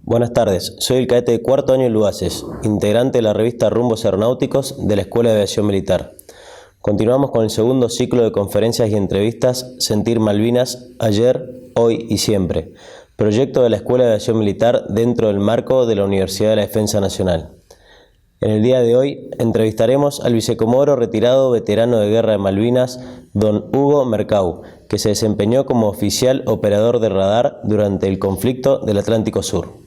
Buenas tardes, soy el cadete de cuarto año en Luaces, integrante de la revista Rumbos Aeronáuticos de la Escuela de Aviación Militar. Continuamos con el segundo ciclo de conferencias y entrevistas Sentir Malvinas, ayer, hoy y siempre, proyecto de la Escuela de Aviación Militar dentro del marco de la Universidad de la Defensa Nacional. En el día de hoy entrevistaremos al vicecomodoro retirado veterano de Guerra de Malvinas, don Hugo Mercau, que se desempeñó como oficial operador de radar durante el conflicto del Atlántico Sur.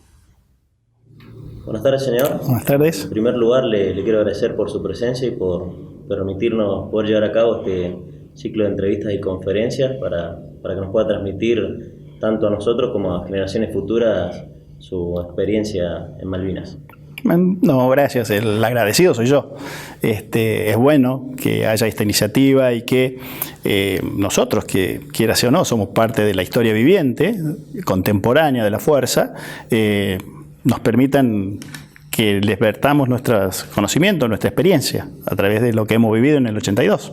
Buenas tardes, señor. Buenas tardes. En primer lugar, le quiero agradecer por su presencia y por permitirnos poder llevar a cabo este ciclo de entrevistas y conferencias para que nos pueda transmitir tanto a nosotros como a generaciones futuras su experiencia en Malvinas. No, gracias. El agradecido soy yo. Es bueno que haya esta iniciativa y que nosotros, que quiera sea o no, somos parte de la historia viviente, contemporánea de la Fuerza, nos permitan que les vertamos nuestros conocimientos, nuestra experiencia, a través de lo que hemos vivido en el 82.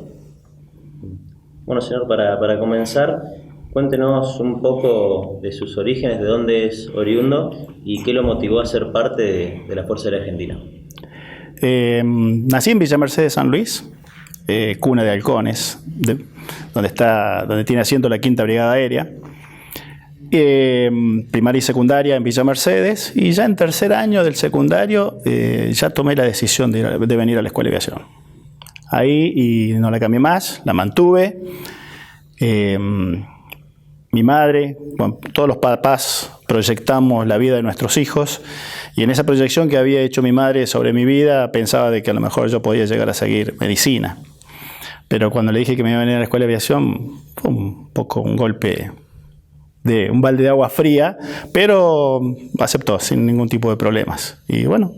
Bueno, señor, para comenzar, cuéntenos un poco de sus orígenes, de dónde es oriundo y qué lo motivó a ser parte de la Fuerza Aérea Argentina. Nací en Villa Mercedes, San Luis, cuna de halcones, donde tiene asiento la 5ª Brigada Aérea. Primaria y secundaria en Villa Mercedes, y ya en tercer año del secundario ya tomé la decisión de venir a la Escuela de Aviación. Ahí, y no la cambié más, la mantuve. Mi madre, bueno, todos los papás proyectamos la vida de nuestros hijos, y en esa proyección que había hecho mi madre sobre mi vida pensaba de que a lo mejor yo podía llegar a seguir medicina. Pero cuando le dije que me iba a venir a la Escuela de Aviación, fue un poco un golpe de un balde de agua fría, pero aceptó sin ningún tipo de problemas. Y bueno,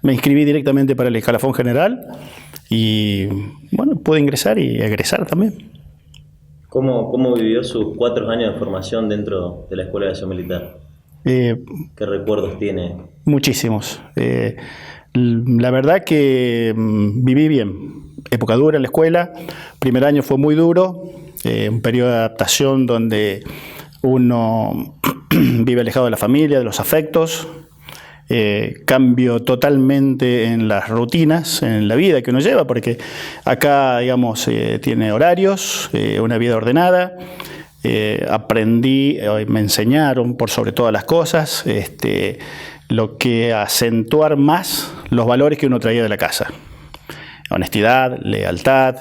me inscribí directamente para el escalafón general y bueno, pude ingresar y egresar también. ¿Cómo vivió sus 4 años de formación dentro de la Escuela de Aviación Militar? ¿Qué recuerdos tiene? Muchísimos. La verdad que viví bien. Época dura en la escuela. Primer año fue muy duro, un periodo de adaptación donde uno vive alejado de la familia, de los afectos, cambio totalmente en las rutinas, en la vida que uno lleva, porque acá, digamos, tiene horarios, una vida ordenada. Aprendí, me enseñaron por sobre todas las cosas, lo que acentuar más los valores que uno traía de la casa. Honestidad, lealtad,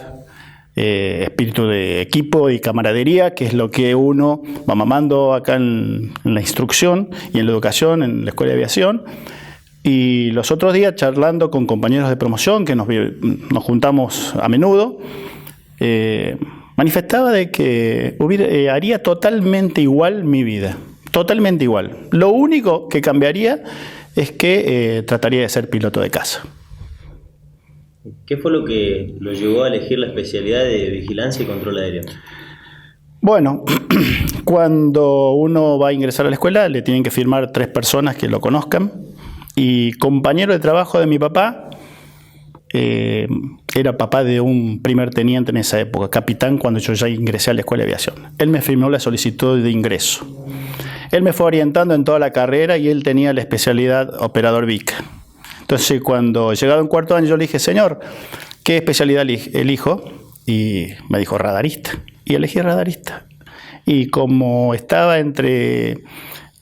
espíritu de equipo y camaradería, que es lo que uno va mamando acá en la instrucción y en la educación, en la Escuela de Aviación. Y los otros días, charlando con compañeros de promoción, que nos juntamos a menudo, manifestaba de que haría totalmente igual mi vida, totalmente igual. Lo único que cambiaría es que trataría de ser piloto de caza. ¿Qué fue lo que lo llevó a elegir la especialidad de vigilancia y control aéreo? Bueno, cuando uno va a ingresar a la escuela le tienen que firmar 3 personas que lo conozcan, y compañero de trabajo de mi papá, era papá de un primer teniente en esa época, capitán, cuando yo ya ingresé a la Escuela de Aviación. Él me firmó la solicitud de ingreso. Él me fue orientando en toda la carrera y él tenía la especialidad operador VIC. Entonces, cuando llegado en cuarto año, yo le dije, señor, ¿qué especialidad elijo? Y me dijo, radarista. Y elegí radarista. Y como estaba entre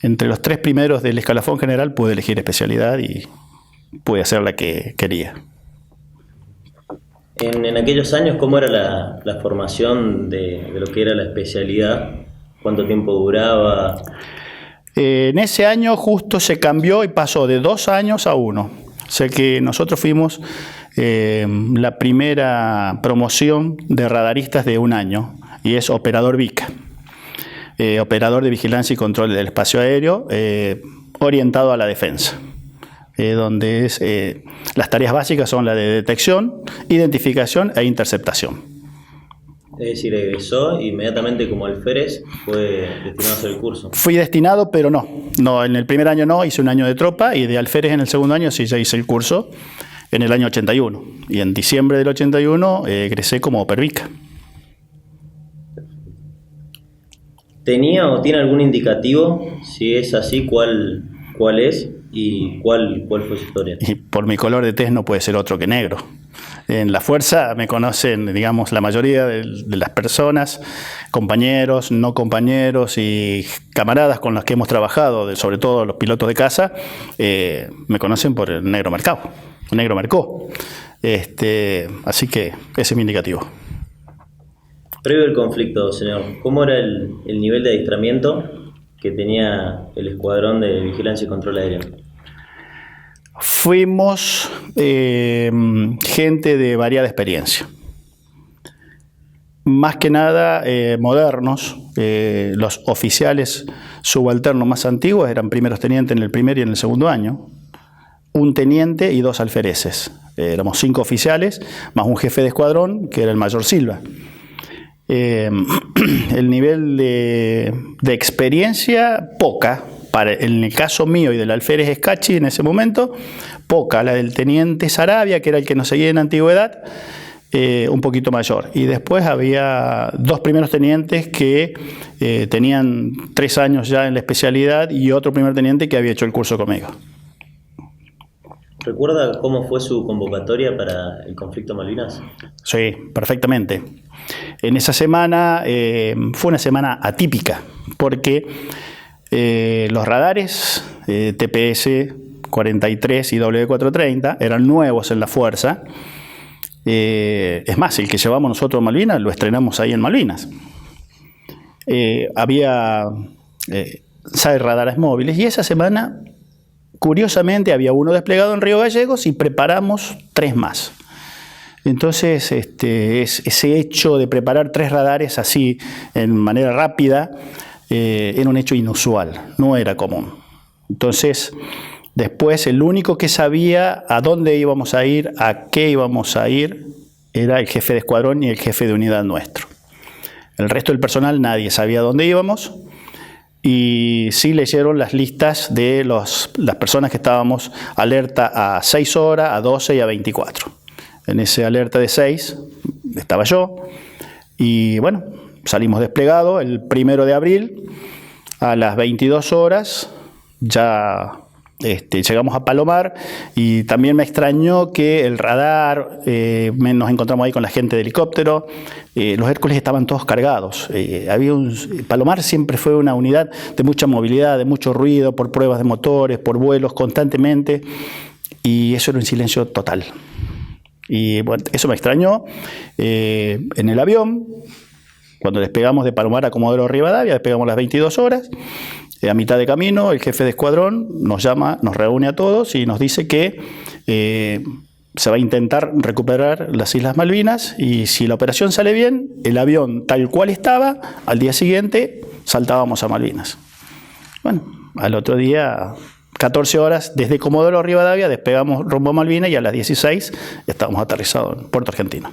los 3 primeros del escalafón general, pude elegir especialidad y pude hacer la que quería. En aquellos años, ¿cómo era la formación de lo que era la especialidad? ¿Cuánto tiempo duraba? En ese año justo se cambió y pasó de 2 años a 1. O sea que nosotros fuimos la primera promoción de radaristas de 1 año, y es operador VIC, operador de vigilancia y control del espacio aéreo, orientado a la defensa, donde las tareas básicas son la de detección, identificación e interceptación. Es decir, egresó inmediatamente como alférez, fue destinado a hacer el curso. Fui destinado, pero no, en el primer año no, hice 1 año de tropa, y de alférez en el segundo año sí ya hice el curso en el año 81. Y en diciembre del 81 egresé como opervic. ¿Tenía o tiene algún indicativo? Si es así, ¿cuál cuál es y cuál fue su historia. Y por mi color de tez no puede ser otro que negro. En la fuerza me conocen, digamos, la mayoría de las personas, compañeros, no compañeros y camaradas con los que hemos trabajado, sobre todo los pilotos de casa, me conocen por el negro Mercado, el negro Mercó. Así que ese es mi indicativo. Previo al conflicto, señor, ¿cómo era el nivel de adiestramiento que tenía el Escuadrón de Vigilancia y Control Aéreo? Fuimos gente de variada experiencia. Más que nada modernos. Los oficiales subalternos más antiguos eran primeros tenientes en el primer y en el segundo año. Un teniente y 2 alfereces. Éramos 5 oficiales, más un jefe de escuadrón, que era el mayor Silva. El nivel de experiencia, poca. En el caso mío y del alférez Escachi en ese momento, poca. La del teniente Sarabia, que era el que nos seguía en antigüedad, un poquito mayor. Y después había 2 primeros tenientes que tenían 3 años ya en la especialidad y otro primer teniente que había hecho el curso conmigo. ¿Recuerda cómo fue su convocatoria para el conflicto Malvinas? Sí, perfectamente. En esa semana fue una semana atípica porque los radares TPS 43 y W430 eran nuevos en la fuerza. Es más, el que llevamos nosotros a Malvinas lo estrenamos ahí en Malvinas. Había 6 radares móviles y esa semana, curiosamente, había uno desplegado en Río Gallegos y preparamos 3 más. Entonces, ese hecho de preparar 3 radares así, en manera rápida, era un hecho inusual, no era común. Entonces, después el único que sabía a dónde íbamos a ir, a qué íbamos a ir, era el jefe de escuadrón y el jefe de unidad nuestro. El resto del personal nadie sabía dónde íbamos y sí leyeron las listas de las personas que estábamos alerta a 6 horas, a 12 y a 24. En ese alerta de 6 estaba yo y bueno, salimos desplegados el 1 de abril a las 22 horas, ya llegamos a Palomar y también me extrañó que el radar, nos encontramos ahí con la gente de helicóptero, los Hércules estaban todos cargados. Palomar siempre fue una unidad de mucha movilidad, de mucho ruido, por pruebas de motores, por vuelos constantemente, y eso era un silencio total. Y bueno, eso me extrañó. En el avión, cuando despegamos de Palomar a Comodoro Rivadavia, despegamos a las 22 horas, a mitad de camino el jefe de escuadrón nos llama, nos reúne a todos y nos dice que se va a intentar recuperar las Islas Malvinas y si la operación sale bien, el avión tal cual estaba, al día siguiente saltábamos a Malvinas. Bueno, al otro día, 14 horas, desde Comodoro Rivadavia despegamos rumbo a Malvinas y a las 16 estábamos aterrizados en Puerto Argentino.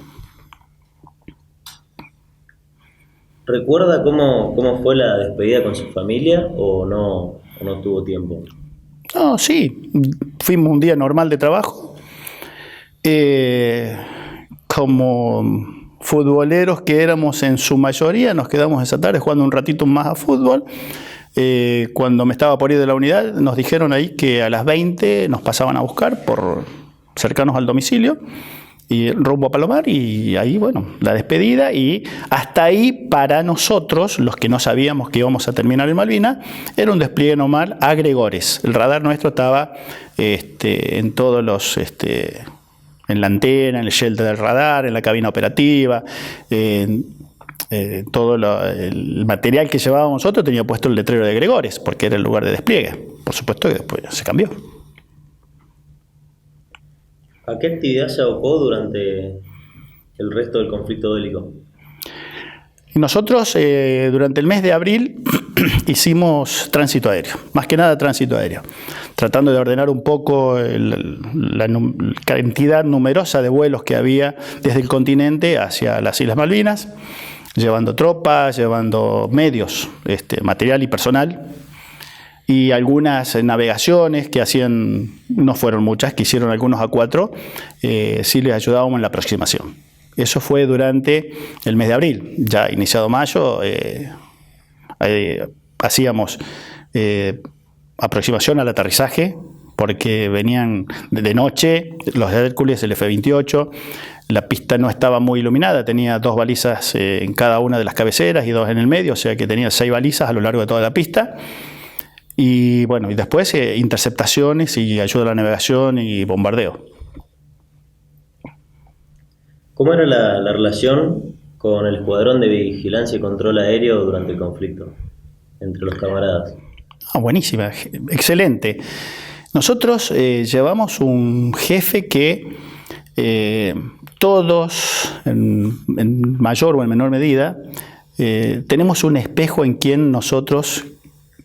¿Recuerda cómo fue la despedida con su familia o no tuvo tiempo? No, sí, fuimos un día normal de trabajo. Como futboleros que éramos en su mayoría, nos quedamos esa tarde jugando un ratito más a fútbol. Cuando me estaba por ir de la unidad, nos dijeron ahí que a las 20 nos pasaban a buscar por cercanos al domicilio. Y rumbo a Palomar y ahí, bueno, la despedida y hasta ahí para nosotros, los que no sabíamos que íbamos a terminar en Malvinas, era un despliegue normal a Gregores. El radar nuestro estaba en todos los, en la antena, en el shelter del radar, en la cabina operativa, todo el material que llevábamos nosotros tenía puesto el letrero de Gregores, porque era el lugar de despliegue. Por supuesto que después se cambió. ¿A qué actividad se abocó durante el resto del conflicto bélico? Nosotros durante el mes de abril hicimos tránsito aéreo, más que nada tránsito aéreo, tratando de ordenar un poco la cantidad numerosa de vuelos que había desde el continente hacia las Islas Malvinas, llevando tropas, llevando medios, material y personal. Y algunas navegaciones que hacían, no fueron muchas, que hicieron algunos A4, sí les ayudábamos en la aproximación. Eso fue durante el mes de abril. Ya iniciado mayo, hacíamos aproximación al aterrizaje, porque venían de noche, los de Hércules, el F-28, la pista no estaba muy iluminada, tenía 2 balizas en cada una de las cabeceras y 2 en el medio, o sea que tenía 6 balizas a lo largo de toda la pista. Y bueno, y después interceptaciones y ayuda a la navegación y bombardeo. ¿Cómo era la relación con el escuadrón de vigilancia y control aéreo durante el conflicto entre los camaradas? Buenísima, excelente. Nosotros llevamos un jefe que todos, en mayor o en menor medida, tenemos un espejo en quien nosotros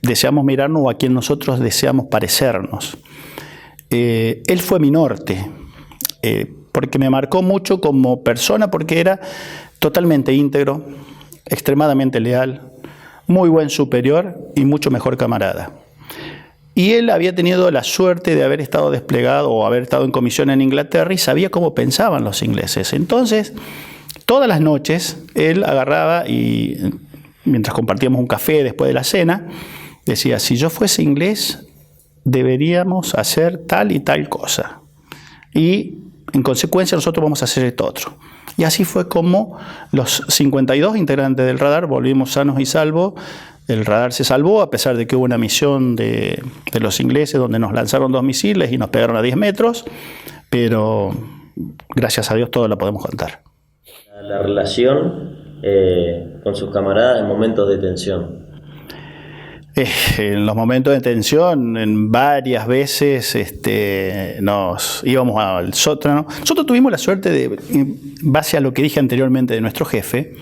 deseamos mirarnos o a quien nosotros deseamos parecernos. Él fue mi norte, porque me marcó mucho como persona, porque era totalmente íntegro, extremadamente leal, muy buen superior y mucho mejor camarada. Y él había tenido la suerte de haber estado desplegado o haber estado en comisión en Inglaterra y sabía cómo pensaban los ingleses. Entonces, todas las noches, él agarraba y, mientras compartíamos un café después de la cena, decía, si yo fuese inglés, deberíamos hacer tal y tal cosa. Y, en consecuencia, nosotros vamos a hacer esto otro. Y así fue como los 52 integrantes del radar volvimos sanos y salvos. El radar se salvó a pesar de que hubo una misión de los ingleses donde nos lanzaron 2 misiles y nos pegaron a 10 metros, pero gracias a Dios todo lo podemos contar. La relación con sus camaradas en momentos de tensión. En los momentos de tensión, en varias veces nos íbamos al sótano. Nosotros tuvimos la suerte de, en base a lo que dije anteriormente de nuestro jefe,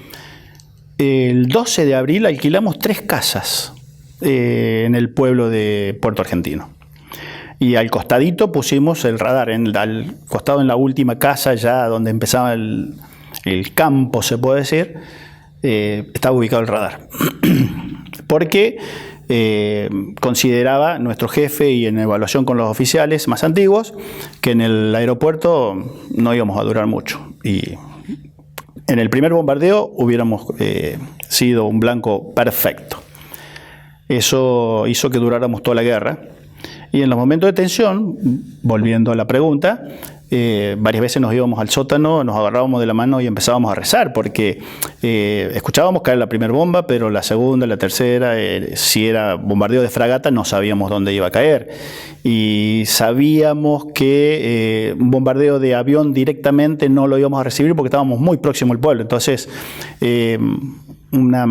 el 12 de abril alquilamos 3 casas en el pueblo de Puerto Argentino. Y al costadito pusimos el radar, al costado en la última casa, ya donde empezaba el campo, se puede decir, estaba ubicado el radar. Porque consideraba nuestro jefe y en evaluación con los oficiales más antiguos que en el aeropuerto no íbamos a durar mucho. Y en el primer bombardeo hubiéramos sido un blanco perfecto. Eso hizo que duráramos toda la guerra. Y en los momentos de tensión, volviendo a la pregunta, varias veces nos íbamos al sótano, nos agarrábamos de la mano y empezábamos a rezar, porque escuchábamos caer la primera bomba, pero la segunda, la tercera, si era bombardeo de fragata, no sabíamos dónde iba a caer. Y sabíamos que un bombardeo de avión directamente no lo íbamos a recibir porque estábamos muy próximo al pueblo. Entonces, una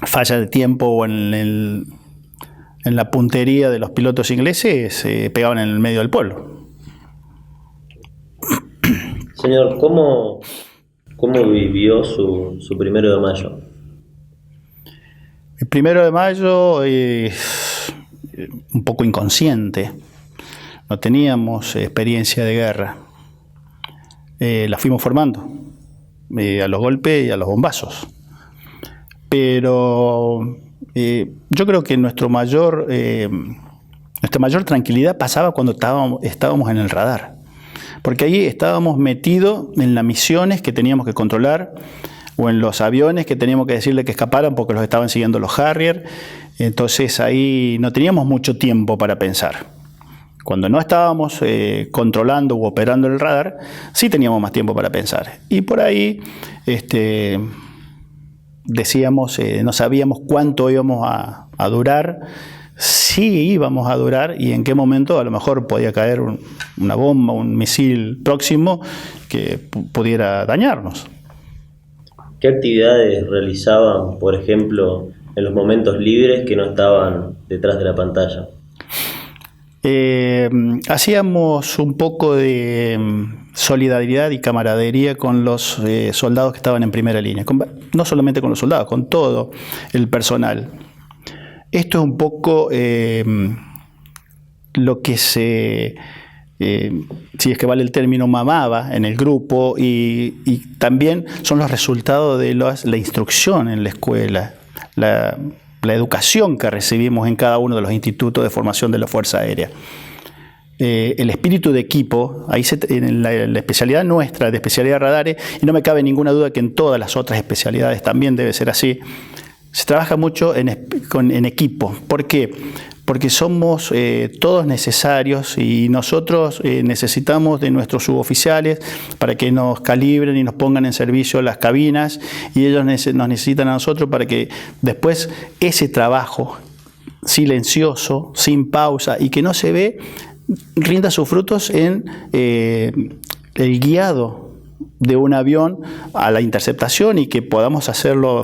falla de tiempo o en la puntería de los pilotos ingleses pegaban en el medio del pueblo. Señor, ¿cómo vivió su 1 de mayo? El 1 de mayo, un poco inconsciente. No teníamos experiencia de guerra. La fuimos formando a los golpes y a los bombazos. Pero yo creo que nuestra mayor tranquilidad pasaba cuando estábamos en el radar. Porque ahí estábamos metidos en las misiones que teníamos que controlar o en los aviones que teníamos que decirle que escaparan porque los estaban siguiendo los Harrier. Entonces ahí no teníamos mucho tiempo para pensar. Cuando no estábamos controlando u operando el radar, sí teníamos más tiempo para pensar. Y por ahí decíamos, no sabíamos cuánto íbamos a durar, si íbamos a durar y en qué momento a lo mejor podía caer una bomba, un misil próximo que pudiera dañarnos. ¿Qué actividades realizaban, por ejemplo, en los momentos libres que no estaban detrás de la pantalla? Hacíamos un poco de solidaridad y camaradería con los soldados que estaban en primera línea, no solamente con los soldados, con todo el personal. Esto es un poco lo que si es que vale el término, mamaba en el grupo y también son los resultados de la instrucción en la escuela, la educación que recibimos en cada uno de los institutos de formación de la Fuerza Aérea. El espíritu de equipo, ahí en la especialidad nuestra, de especialidad de radares, y no me cabe ninguna duda que en todas las otras especialidades también debe ser así, se trabaja mucho en equipo. ¿Por qué? porque somos todos necesarios y nosotros necesitamos de nuestros suboficiales para que nos calibren y nos pongan en servicio las cabinas, y ellos nos necesitan a nosotros para que después ese trabajo silencioso, sin pausa y que no se ve, rinda sus frutos en el guiado de un avión a la interceptación, y que podamos hacerlo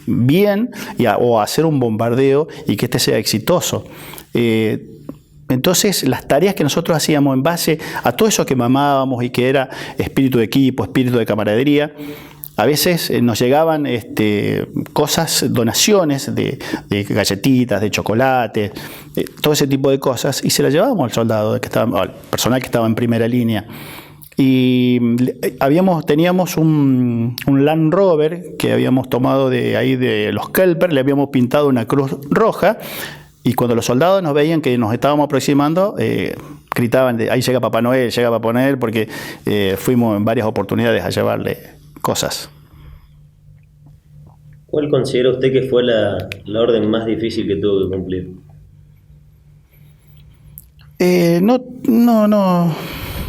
bien o hacer un bombardeo y que este sea exitoso. Entonces, las tareas que nosotros hacíamos en base a todo eso que mamábamos y que era espíritu de equipo, espíritu de camaradería, a veces nos llegaban cosas, donaciones de galletitas, de chocolate, todo ese tipo de cosas, y se las llevábamos al soldado, al personal que estaba en primera línea. Y teníamos un Land Rover que habíamos tomado de ahí de los Kelper, le habíamos pintado una cruz roja, y cuando los soldados nos veían que nos estábamos aproximando, gritaban, ahí llega Papá Noel, porque fuimos en varias oportunidades a llevarle cosas. ¿Cuál considera usted que fue la orden más difícil que tuvo que cumplir?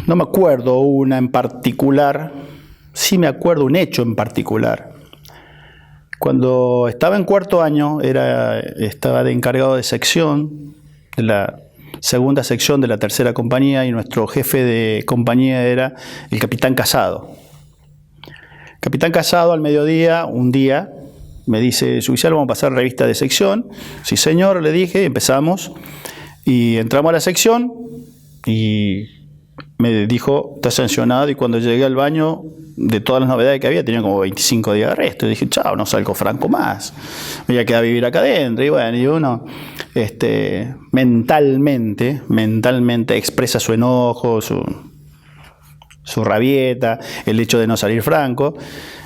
No me acuerdo una en particular, sí me acuerdo un hecho en particular. Cuando estaba en cuarto año, estaba de encargado de sección, de la segunda sección de la tercera compañía, y nuestro jefe de compañía era el capitán Casado. Capitán Casado, al mediodía, un día, me dice: suboficial, vamos a pasar revista de sección. Sí, señor, le dije, empezamos, y entramos a la sección, y me dijo: está sancionado. Y cuando llegué al baño, de todas las novedades que había, tenía como 25 días de arresto. Y dije: chao, no salgo franco más, me voy a quedar a vivir acá adentro. Y bueno, y uno mentalmente expresa su enojo, su rabieta, el hecho de no salir franco.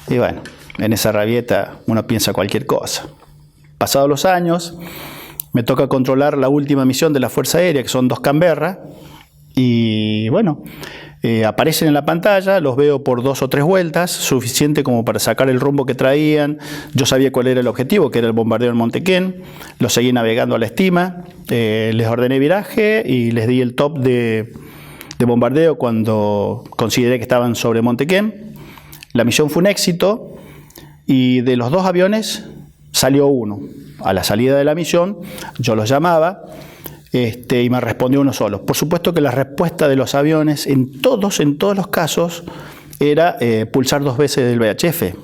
Y bueno, en esa rabieta uno piensa cualquier cosa. Pasados los años, me toca controlar la última misión de la Fuerza Aérea, que son 2 Canberra. Y bueno, aparecen en la pantalla, los veo por 2 o 3 vueltas, suficiente como para sacar el rumbo que traían. Yo sabía cuál era el objetivo, que era el bombardeo en Montequén. Lo seguí navegando a la estima, les ordené viraje y les di el top de bombardeo cuando consideré que estaban sobre Montequén. La misión fue un éxito, y de los 2 aviones salió uno. A la salida de la misión yo los llamaba, y me respondió uno solo. Por supuesto que la respuesta de los aviones en todos los casos era pulsar 2 veces el VHF.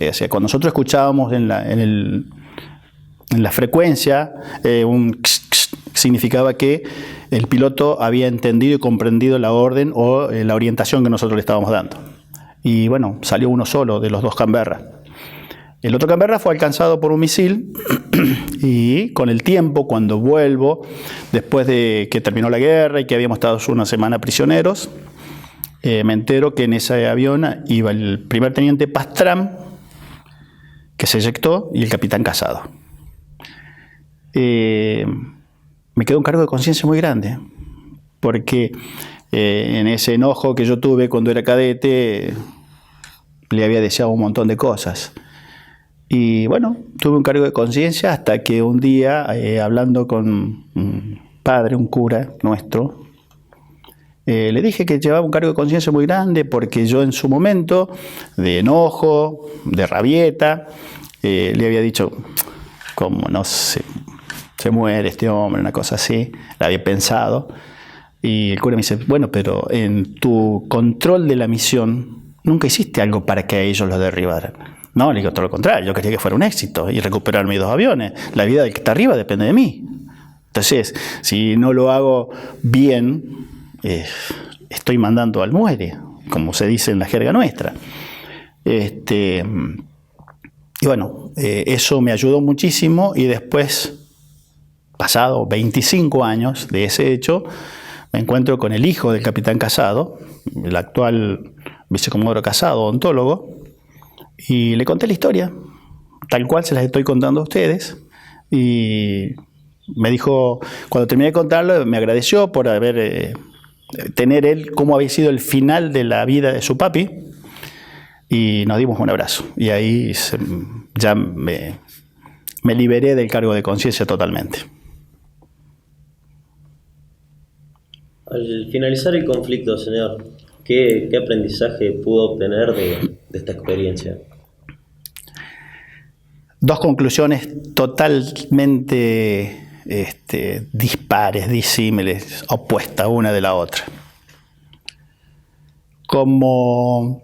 O sea, cuando nosotros escuchábamos en la frecuencia un significaba que el piloto había entendido y comprendido la orden o la orientación que nosotros le estábamos dando. Y bueno, salió uno solo de los 2 Canberra. El otro Canberra fue alcanzado por un misil, y con el tiempo, cuando vuelvo, después de que terminó la guerra y que habíamos estado una semana prisioneros, me entero que en ese avión iba el primer teniente Pastrán, que se eyectó, y el capitán Casado. Me quedó un cargo de conciencia muy grande, porque en ese enojo que yo tuve cuando era cadete, le había deseado un montón de cosas. Y bueno, tuve un cargo de conciencia hasta que un día, hablando con un padre, un cura nuestro, le dije que llevaba un cargo de conciencia muy grande, porque yo en su momento, de enojo, de rabieta, le había dicho: ¿cómo no se muere este hombre? Una cosa así, la había pensado. Y el cura me dice: bueno, pero en tu control de la misión nunca hiciste algo para que a ellos los derribaran. No, le digo, todo lo contrario, yo quería que fuera un éxito y recuperar mis 2 aviones. La vida del que está arriba depende de mí. Entonces, si no lo hago bien, estoy mandando al muere, como se dice en la jerga nuestra. Y bueno, eso me ayudó muchísimo, y después, pasado 25 años de ese hecho, me encuentro con el hijo del capitán Casado, el actual vicecomodoro Casado, odontólogo, y le conté la historia, tal cual se las estoy contando a ustedes, y me dijo, cuando terminé de contarlo, me agradeció por tener él cómo había sido el final de la vida de su papi, y nos dimos un abrazo, y ahí ya me liberé del cargo de conciencia totalmente. Al finalizar el conflicto, señor, ¿qué aprendizaje pudo obtener de esta experiencia? Dos conclusiones totalmente dispares, disímiles, opuestas una de la otra. Como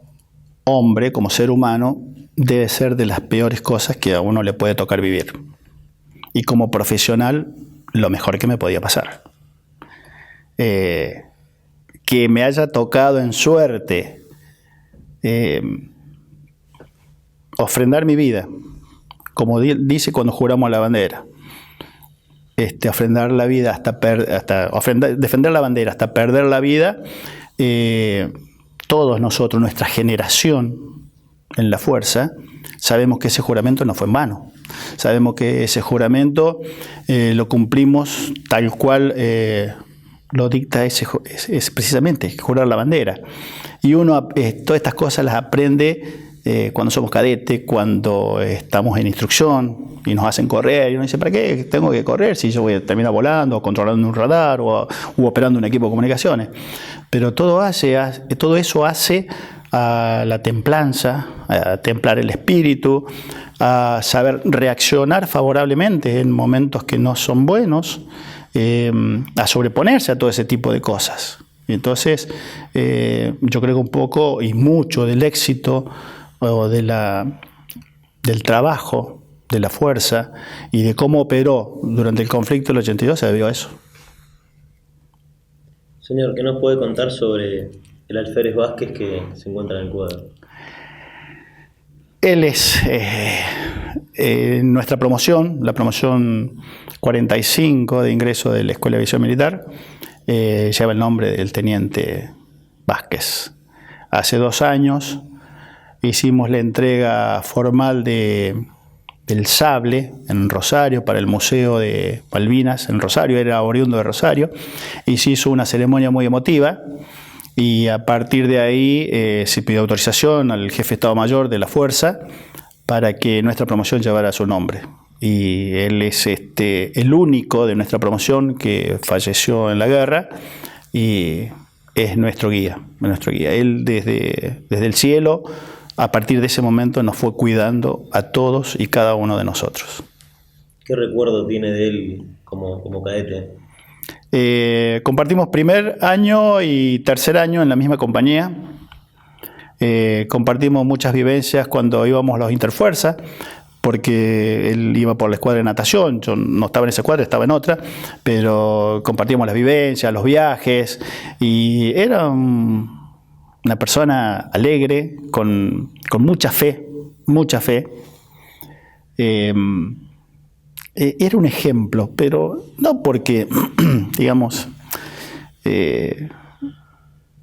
hombre, como ser humano, debe ser de las peores cosas que a uno le puede tocar vivir. Y como profesional, lo mejor que me podía pasar. Que me haya tocado en suerte ofrendar mi vida, como dice cuando juramos la bandera. Ofrendar la vida defender la bandera hasta perder la vida. Todos nosotros, nuestra generación en la fuerza, sabemos que ese juramento no fue en vano. Sabemos que ese juramento lo cumplimos tal cual lo dicta es precisamente jurar la bandera. Y uno todas estas cosas las aprende cuando somos cadetes, cuando estamos en instrucción y nos hacen correr, y uno dice, ¿para qué tengo que correr si yo voy a terminar volando, o controlando un radar, u operando un equipo de comunicaciones? Pero todo eso hace a la templanza, a templar el espíritu, a saber reaccionar favorablemente en momentos que no son buenos, a sobreponerse a todo ese tipo de cosas. Entonces, yo creo que un poco y mucho del éxito o del trabajo de la fuerza y de cómo operó durante el conflicto del 82 se debió a eso. Señor, ¿qué nos puede contar sobre el alférez Vázquez que se encuentra en el cuadro? Él es nuestra promoción, la promoción 45 de ingreso de la Escuela de Aviación Militar, lleva el nombre del teniente Vázquez. Hace 2 años hicimos la entrega formal del sable en Rosario para el Museo de Malvinas en Rosario, era oriundo de Rosario, y se hizo una ceremonia muy emotiva. Y a partir de ahí se pidió autorización al jefe de Estado Mayor de la Fuerza para que nuestra promoción llevara su nombre. Y él es el único de nuestra promoción que falleció en la guerra y es nuestro guía. Él desde el cielo, a partir de ese momento, nos fue cuidando a todos y cada uno de nosotros. ¿Qué recuerdo tiene de él como cadete? Compartimos primer año y tercer año en la misma compañía. Compartimos muchas vivencias cuando íbamos a los interfuerzas, porque él iba por la escuadra de natación, yo no estaba en esa escuadra, estaba en otra, pero compartíamos las vivencias, los viajes, y era una persona alegre, con mucha fe. Era un ejemplo, pero no porque, digamos,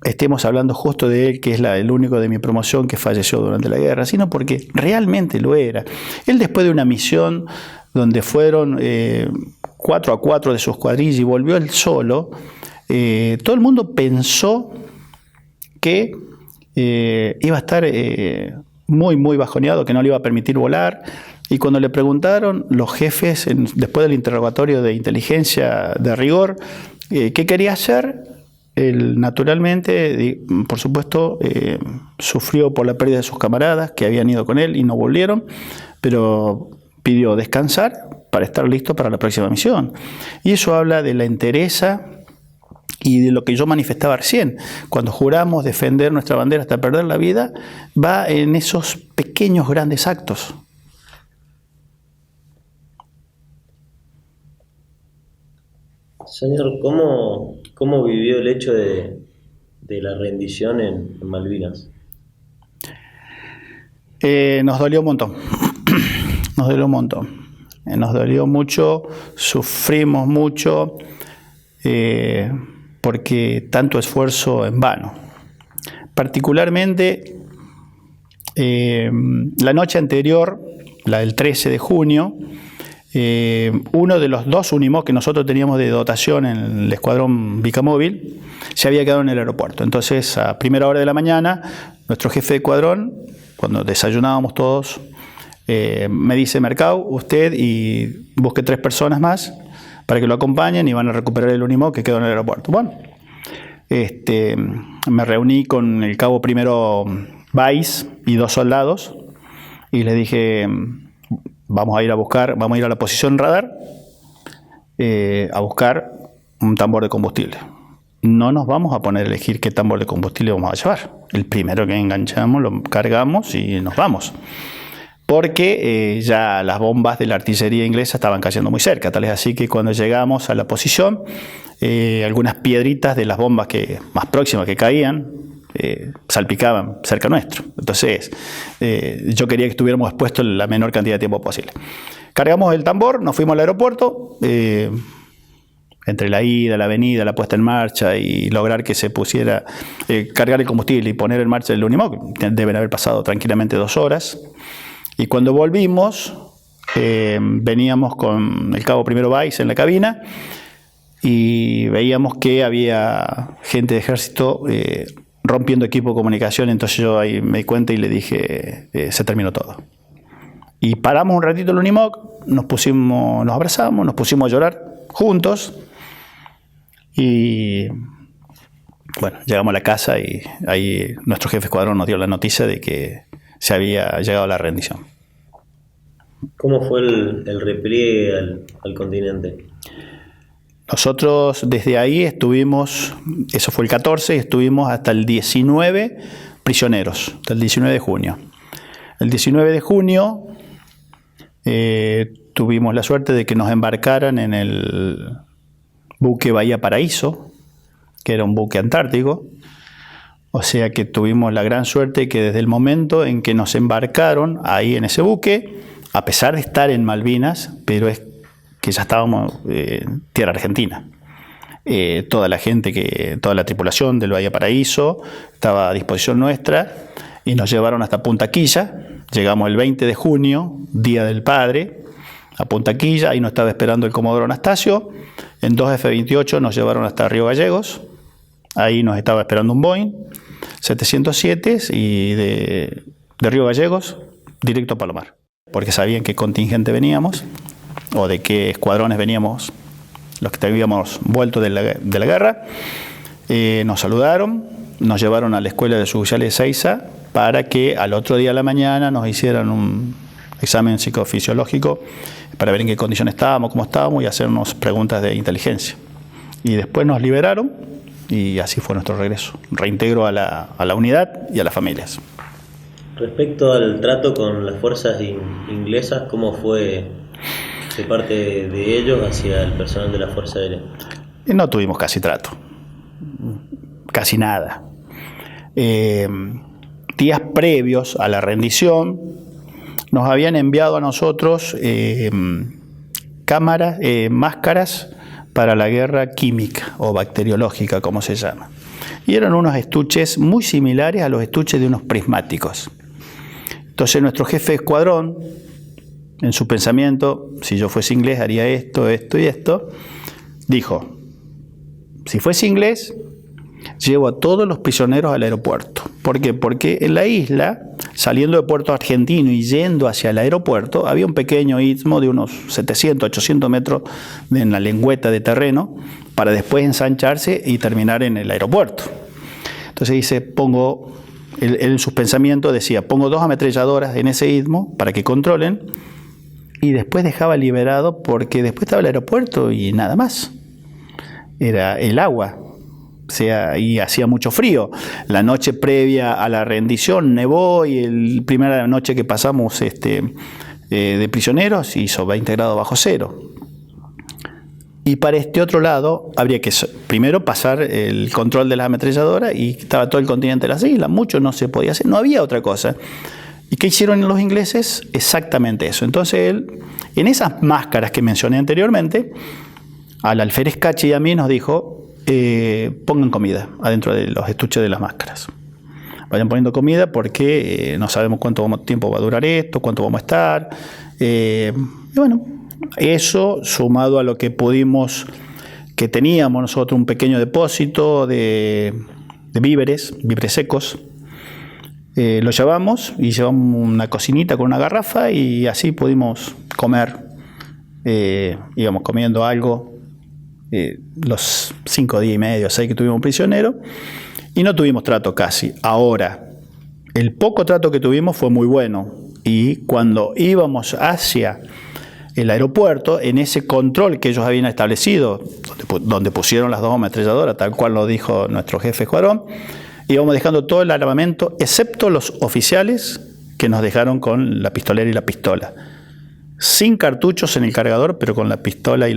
estemos hablando justo de él, que es el único de mi promoción que falleció durante la guerra, sino porque realmente lo era. Él, después de una misión donde fueron 4 a 4 de su escuadrilla y volvió él solo, todo el mundo pensó que iba a estar muy, muy bajoneado, que no le iba a permitir volar. Y cuando le preguntaron los jefes, después del interrogatorio de inteligencia de rigor, qué quería hacer, él naturalmente, por supuesto, sufrió por la pérdida de sus camaradas que habían ido con él y no volvieron, pero pidió descansar para estar listo para la próxima misión. Y eso habla de la entereza y de lo que yo manifestaba recién. Cuando juramos defender nuestra bandera hasta perder la vida, va en esos pequeños grandes actos. Señor, ¿cómo vivió el hecho de la rendición en Malvinas? Nos dolió un montón. Nos dolió mucho, sufrimos mucho, porque tanto esfuerzo en vano. Particularmente, la noche anterior, la del 13 de junio, uno de los 2 Unimog que nosotros teníamos de dotación en el escuadrón Bicamóvil se había quedado en el aeropuerto. Entonces, a primera hora de la mañana, nuestro jefe de escuadrón, cuando desayunábamos todos, me dice: Mercado, usted y busque 3 personas más para que lo acompañen y van a recuperar el Unimog que quedó en el aeropuerto. Bueno, me reuní con el cabo primero Weiss y 2 soldados y les dije, vamos a ir a la posición radar a buscar un tambor de combustible. No nos vamos a poner a elegir qué tambor de combustible vamos a llevar. El primero que enganchamos lo cargamos y nos vamos. Porque ya las bombas de la artillería inglesa estaban cayendo muy cerca, tal es así que cuando llegamos a la posición, algunas piedritas de las bombas más próximas que caían salpicaban cerca nuestro. Entonces yo quería que estuviéramos expuestos la menor cantidad de tiempo posible. Cargamos el tambor, nos fuimos al aeropuerto, entre la ida, la venida, la puesta en marcha y lograr que se pusiera, cargar el combustible y poner en marcha el Unimog, deben haber pasado tranquilamente 2 horas. Y cuando volvimos, veníamos con el cabo primero Weiss en la cabina y veíamos que había gente de ejército rompiendo equipo de comunicación. Entonces yo ahí me di cuenta y le dije, se terminó todo. Y paramos un ratito el Unimog, nos abrazamos, nos pusimos a llorar juntos y bueno, llegamos a la casa y ahí nuestro jefe de escuadrón nos dio la noticia de que se había llegado a la rendición. ¿Cómo fue el repliegue al continente? Nosotros desde ahí estuvimos, eso fue el 14, estuvimos hasta el 19 prisioneros, hasta el 19 de junio. El 19 de junio tuvimos la suerte de que nos embarcaran en el buque Bahía Paraíso, que era un buque antártico. O sea que tuvimos la gran suerte que desde el momento en que nos embarcaron ahí en ese buque, a pesar de estar en Malvinas, pero es que ya estábamos en tierra argentina. Toda la tripulación del Bahía Paraíso estaba a disposición nuestra y nos llevaron hasta Punta Quilla. Llegamos el 20 de junio, Día del Padre, a Punta Quilla. Ahí nos estaba esperando el comodoro Anastasio. En 2 F-28 nos llevaron hasta Río Gallegos. Ahí nos estaba esperando un Boeing 707 y de Río Gallegos directo a Palomar, porque sabían qué contingente veníamos o de qué escuadrones veníamos los que habíamos vuelto de la guerra. Nos saludaron, nos llevaron a la escuela de suboficiales de Seiza para que al otro día de la mañana nos hicieran un examen psicofisiológico para ver en qué condiciones estábamos, cómo estábamos y hacernos preguntas de inteligencia. Y después nos liberaron y así fue nuestro regreso, reintegro a la unidad y a las familias. Respecto al trato con las fuerzas inglesas, ¿cómo fue de parte de ellos hacia el personal de la Fuerza Aérea? No tuvimos casi trato, casi nada. Días previos a la rendición nos habían enviado a nosotros máscaras para la guerra química o bacteriológica, como se llama. Y eran unos estuches muy similares a los estuches de unos prismáticos. Entonces nuestro jefe de escuadrón, en su pensamiento, si yo fuese inglés haría esto, esto y esto, dijo, si fuese inglés, llevo a todos los prisioneros al aeropuerto. ¿Por qué? Porque en la isla, saliendo de Puerto Argentino y yendo hacia el aeropuerto, había un pequeño istmo de unos 700, 800 metros en la lengüeta de terreno, para después ensancharse y terminar en el aeropuerto. Entonces dice, él en sus pensamientos decía, pongo 2 ametralladoras en ese istmo para que controlen, y después dejaba liberado porque después estaba el aeropuerto y nada más. Era el agua. Y hacía mucho frío. La noche previa a la rendición nevó y la primera noche que pasamos de prisioneros hizo 20 grados bajo cero. Y para este otro lado habría que primero pasar el control de las ametralladoras y estaba todo el continente de las islas. Mucho no se podía hacer, no había otra cosa. ¿Y qué hicieron los ingleses? Exactamente eso. Entonces él, en esas máscaras que mencioné anteriormente, al alférez Cachi y a mí nos dijo, pongan comida adentro de los estuches de las máscaras. Vayan poniendo comida porque no sabemos cuánto tiempo va a durar esto, cuánto vamos a estar. Y bueno, eso sumado a lo que que teníamos nosotros un pequeño depósito de víveres secos, lo llevamos y llevamos una cocinita con una garrafa y así pudimos comer. Íbamos comiendo algo los 5 días y medio, 6 que tuvimos prisionero, y no tuvimos trato casi. Ahora, el poco trato que tuvimos fue muy bueno, y cuando íbamos hacia el aeropuerto, en ese control que ellos habían establecido, donde pusieron las 2 ametralladoras, tal cual lo dijo nuestro jefe Escuadrón, íbamos dejando todo el armamento, excepto los oficiales que nos dejaron con la pistolera y la pistola. Sin cartuchos en el cargador, pero con la pistola y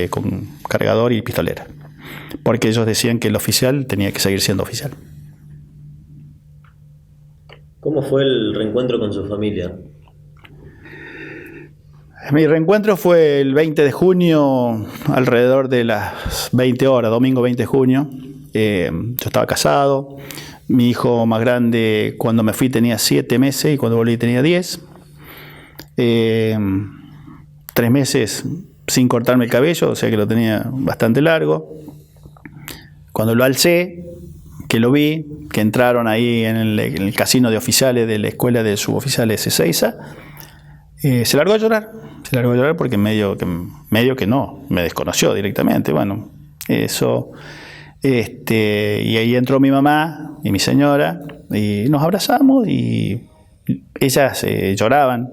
con cargador y pistolera. Porque ellos decían que el oficial tenía que seguir siendo oficial. ¿Cómo fue el reencuentro con su familia? Mi reencuentro fue el 20 de junio, alrededor de las 20 horas, domingo 20 de junio. Yo estaba casado. Mi hijo más grande, cuando me fui, tenía 7 meses y cuando volví tenía 10. 3 meses sin cortarme el cabello, o sea que lo tenía bastante largo. Cuando lo alcé, que lo vi, que entraron ahí en el casino de oficiales de la escuela de suboficiales Ezeiza, se largó a llorar. Se largó a llorar porque medio que no, me desconoció directamente. Bueno, eso. Y ahí entró mi mamá y mi señora y nos abrazamos y ellas lloraban.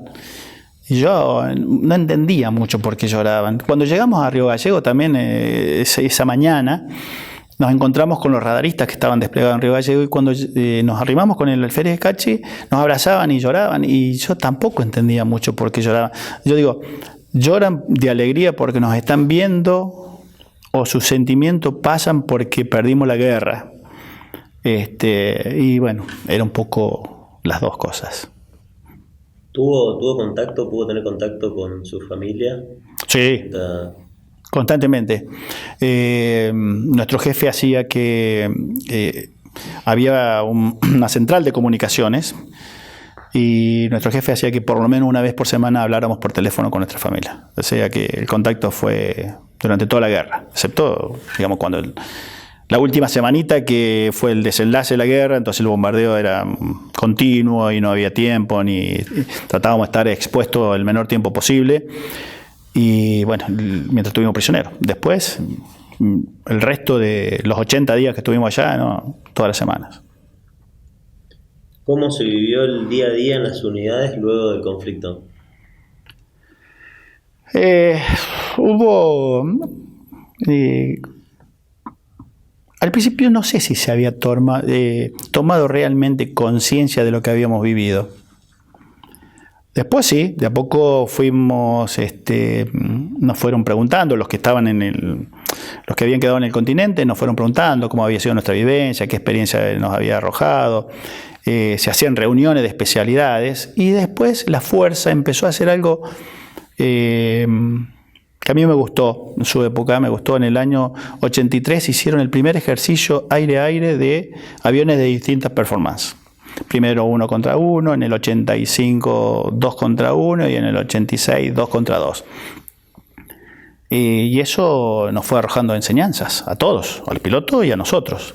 Y yo no entendía mucho por qué lloraban. Cuando llegamos a Río Gallego también, esa mañana, nos encontramos con los radaristas que estaban desplegados en Río Gallego y cuando nos arrimamos con el alférez Cachi, nos abrazaban y lloraban y yo tampoco entendía mucho por qué lloraban. Yo digo, lloran de alegría porque nos están viendo o sus sentimientos pasan porque perdimos la guerra. Y bueno, era un poco las dos cosas. ¿Pudo tener contacto con su familia? Sí, constantemente. Nuestro jefe hacía que había una central de comunicaciones y nuestro jefe hacía que por lo menos una vez por semana habláramos por teléfono con nuestra familia. O sea que el contacto fue durante toda la guerra, excepto, digamos, cuando la última semanita que fue el desenlace de la guerra, entonces el bombardeo era continuo y no había tiempo, ni tratábamos de estar expuestos el menor tiempo posible. Y bueno, mientras estuvimos prisioneros. Después, el resto de los 80 días que estuvimos allá, ¿no? Todas las semanas. ¿Cómo se vivió el día a día en las unidades luego del conflicto? Hubo... al principio no sé si se había tomado realmente conciencia de lo que habíamos vivido. Después sí, de a poco fuimos, nos fueron preguntando, los que habían quedado en el continente, nos fueron preguntando cómo había sido nuestra vivencia, qué experiencia nos había arrojado. Se hacían reuniones de especialidades y después la fuerza empezó a hacer algo que a mí me gustó en su época, me gustó. En el año 83 hicieron el primer ejercicio aire-aire de aviones de distintas performances. Primero 1 contra 1, en el 85 2 contra 1 y en el 86 2 contra 2. Y eso nos fue arrojando enseñanzas a todos, al piloto y a nosotros.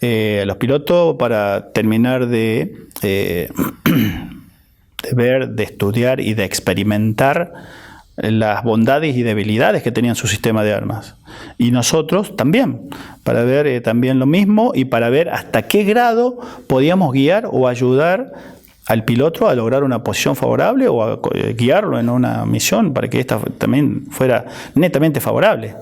Los pilotos, para terminar de ver, de estudiar y de experimentar las bondades y debilidades que tenían su sistema de armas. Y nosotros también, para ver también lo mismo y para ver hasta qué grado podíamos guiar o ayudar al piloto a lograr una posición favorable o a guiarlo en una misión para que esta también fuera netamente favorable.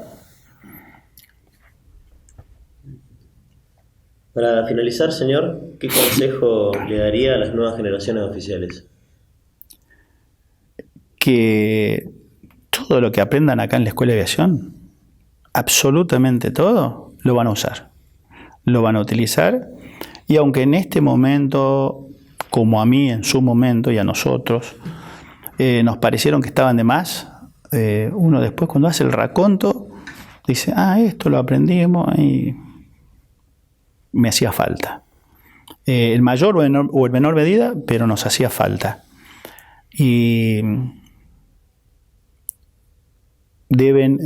Para finalizar, señor, ¿qué consejo le daría a las nuevas generaciones de oficiales? Que todo lo que aprendan acá en la Escuela de Aviación, absolutamente todo, lo van a usar, lo van a utilizar, y aunque en este momento, como a mí en su momento y a nosotros, nos parecieron que estaban de más, uno después cuando hace el raconto dice, esto lo aprendimos y me hacía falta. En mayor o en menor medida, pero nos hacía falta. Y deben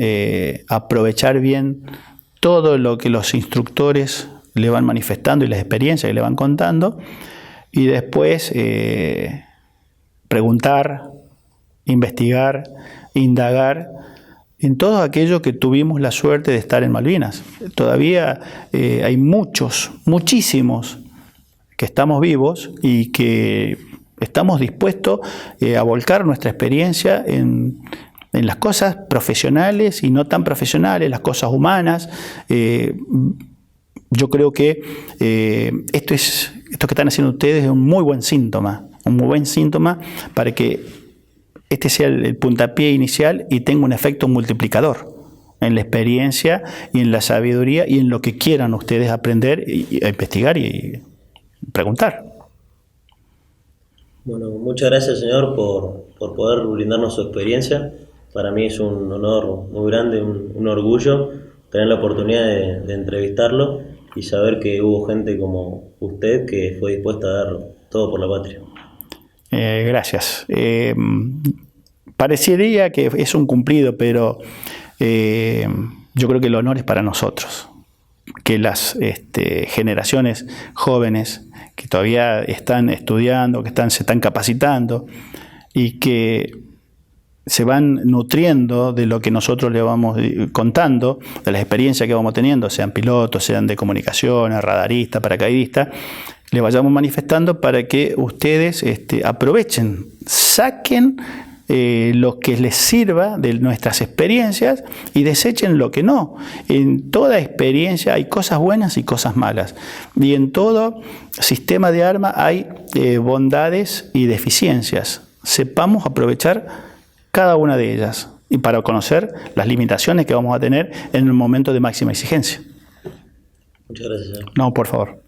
aprovechar bien todo lo que los instructores le van manifestando y las experiencias que le van contando, y después preguntar, investigar, indagar en todo aquello que tuvimos la suerte de estar en Malvinas. Todavía hay muchísimos que estamos vivos y que estamos dispuestos a volcar nuestra experiencia en las cosas profesionales y no tan profesionales, las cosas humanas. Yo creo que esto que están haciendo ustedes es un muy buen síntoma para que este sea el puntapié inicial y tenga un efecto multiplicador en la experiencia y en la sabiduría y en lo que quieran ustedes aprender y a investigar y preguntar. Bueno, muchas gracias, señor, por poder brindarnos su experiencia. Para mí es un honor muy grande, un orgullo tener la oportunidad de entrevistarlo y saber que hubo gente como usted que fue dispuesta a dar todo por la patria. Gracias. Parecería que es un cumplido, pero yo creo que el honor es para nosotros. Que las generaciones jóvenes que todavía están estudiando, se están capacitando y que se van nutriendo de lo que nosotros les vamos contando, de las experiencias que vamos teniendo, sean pilotos, sean de comunicaciones, radaristas, paracaidistas, les vayamos manifestando para que ustedes aprovechen, saquen lo que les sirva de nuestras experiencias y desechen lo que no. En toda experiencia hay cosas buenas y cosas malas. Y en todo sistema de arma hay bondades y deficiencias. Sepamos aprovechar cada una de ellas y para conocer las limitaciones que vamos a tener en un momento de máxima exigencia. Muchas gracias, señor. No, por favor.